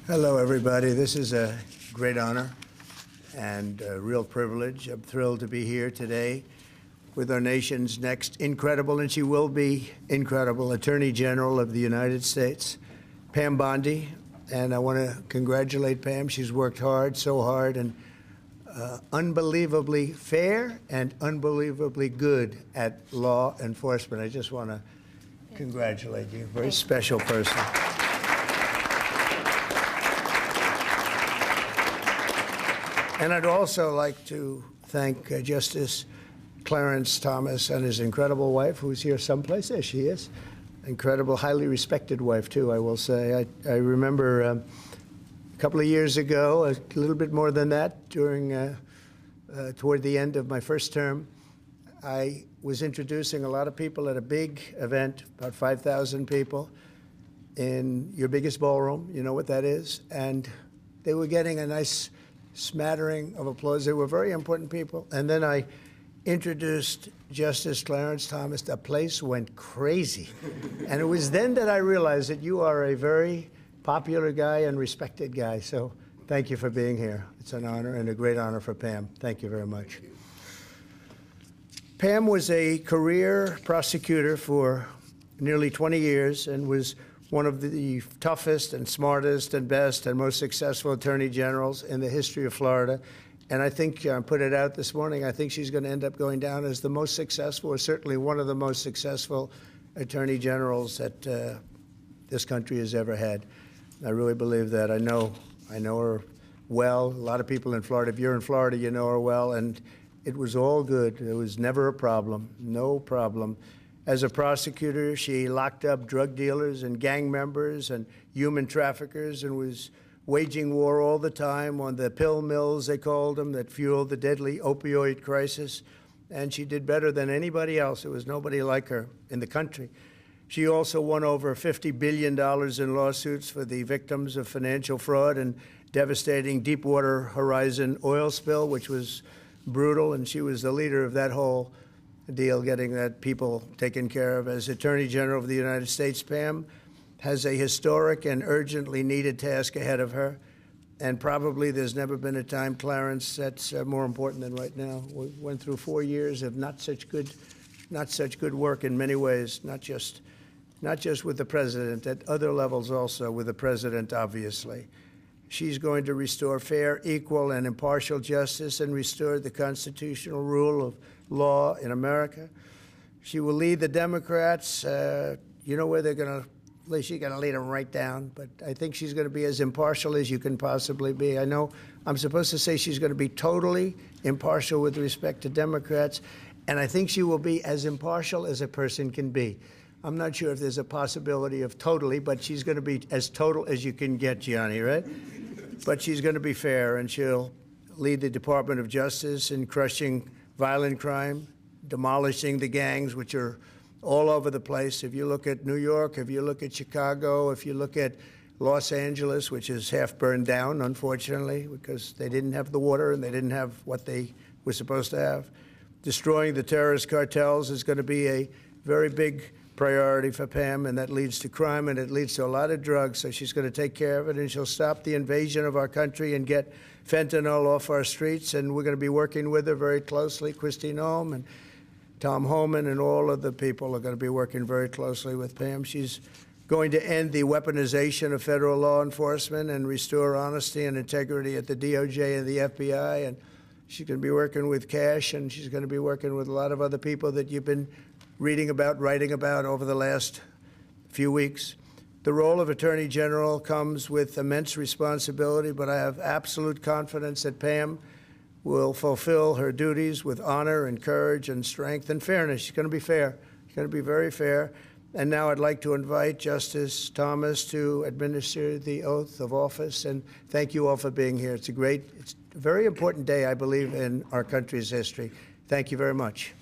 Hello, everybody. This is a great honor and a real privilege. I'm thrilled to be here today with our nation's next incredible, and she will be incredible, Attorney General of the United States, Pam Bondi. And I want to congratulate Pam. She's worked hard, so hard, and unbelievably fair and unbelievably good at law enforcement. I just want to congratulate you. Very special person. And I'd also like to thank Justice Clarence Thomas and his incredible wife, who's here someplace. There she is. Incredible, highly respected wife, too, I will say. I remember a couple of years ago, a little bit more than that, toward the end of my first term, I was introducing a lot of people at a big event, about 5,000 people, in your biggest ballroom. You know what that is? And they were getting a nice smattering of applause. They were very important people. And then I introduced Justice Clarence Thomas. The place went crazy. And it was then that I realized that you are a very popular guy and respected guy. So thank you for being here. It's an honor and a great honor for Pam. Thank you very much. Pam was a career prosecutor for nearly 20 years and was one of the toughest and smartest and best and most successful attorney generals in the history of Florida. And I think, I put it out this morning, I think she's going to end up going down as the most successful, or certainly one of the most successful attorney generals that this country has ever had. I really believe that. I know her well. A lot of people in Florida, if you're in Florida, you know her well. And it was all good. It was never a problem, no problem. As a prosecutor, she locked up drug dealers and gang members and human traffickers and was waging war all the time on the pill mills, they called them, that fueled the deadly opioid crisis. And she did better than anybody else. There was nobody like her in the country. She also won over $50 billion in lawsuits for the victims of financial fraud and devastating Deepwater Horizon oil spill, which was brutal. And she was the leader of that whole deal, getting that people taken care of. As Attorney General of the United States, Pam has a historic and urgently needed task ahead of her, and probably there's never been a time, Clarence, that's more important than right now. We went through 4 years of not such good work in many ways, not just with the president, at other levels also with the president, obviously. She's going to restore fair, equal, and impartial justice and restore the constitutional rule of law in America. She will lead the Democrats. You know where they're going to, at least she's going to lead them right down. But I think she's going to be as impartial as you can possibly be. I know I'm supposed to say she's going to be totally impartial with respect to Democrats, and I think she will be as impartial as a person can be. I'm not sure if there's a possibility of totally, but she's going to be as total as you can get, Gianni, right? But she's going to be fair, and she'll lead the Department of Justice in crushing violent crime, demolishing the gangs, which are all over the place. If you look at New York, if you look at Chicago, if you look at Los Angeles, which is half burned down, unfortunately, because they didn't have the water and they didn't have what they were supposed to have. Destroying the terrorist cartels is going to be a very big priority for Pam, and that leads to crime, and it leads to a lot of drugs, so she's going to take care of it, and she'll stop the invasion of our country and get fentanyl off our streets, and we're going to be working with her very closely. Christine Holm and Tom Homan and all of the people are going to be working very closely with Pam. She's going to end the weaponization of federal law enforcement and restore honesty and integrity at the DOJ and the FBI, and she's going to be working with Cash, and she's going to be working with a lot of other people that you've been reading about, writing about over the last few weeks. The role of Attorney General comes with immense responsibility, but I have absolute confidence that Pam will fulfill her duties with honor and courage and strength and fairness. She's going to be fair. She's going to be very fair. And now I'd like to invite Justice Thomas to administer the oath of office. And thank you all for being here. It's a very important day, I believe, in our country's history. Thank you very much.